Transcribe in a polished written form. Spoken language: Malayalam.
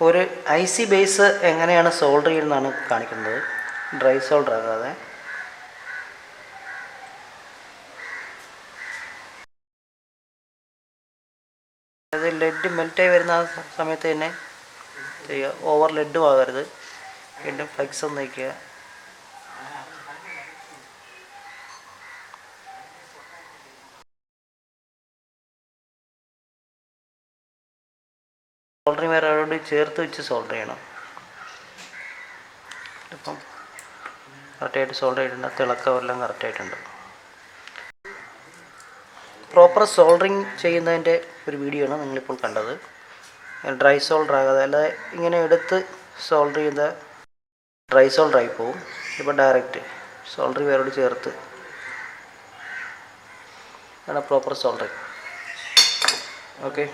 ഒരു ഐ സി ബേസ് എങ്ങനെയാണ് സോൾഡർ ചെയ്യുന്നതാണ് കാണിക്കുന്നത്, ഡ്രൈ സോൾഡർ ആകാതെ. അത് ലെഡ് മെൽറ്റായി വരുന്ന ആ സമയത്ത് തന്നെ ചെയ്യുക. ഓവർ ലെഡും ആകരുത്. വീണ്ടും ഫ്ലെക്സ് ഒന്ന് വയ്ക്കുക. സോൾഡറിങ് വയറോട് ചേർത്ത് വെച്ച് സോൾഡർ ചെയ്യണം. ഇപ്പം കറക്റ്റായിട്ട് സോൾഡർ ചെയ്തിട്ടുണ്ട്. തിളക്കമെല്ലാം കറക്റ്റായിട്ടുണ്ട്. പ്രോപ്പർ സോൾഡറിങ് ചെയ്യുന്നതിൻ്റെ ഒരു വീഡിയോ ആണ് നിങ്ങളിപ്പോൾ കണ്ടത്. ഡ്രൈ സോൾഡർ ആകാതെ, അല്ലാതെ ഇങ്ങനെ എടുത്ത് സോൾഡർ ചെയ്ത ഡ്രൈ സോൾഡർ ആയി പോവും. ഇപ്പോൾ ഡയറക്റ്റ് സോൾഡറിങ് വയറോട് ചേർത്ത് ആണ് പ്രോപ്പർ സോൾഡറിങ്. ഓക്കെ.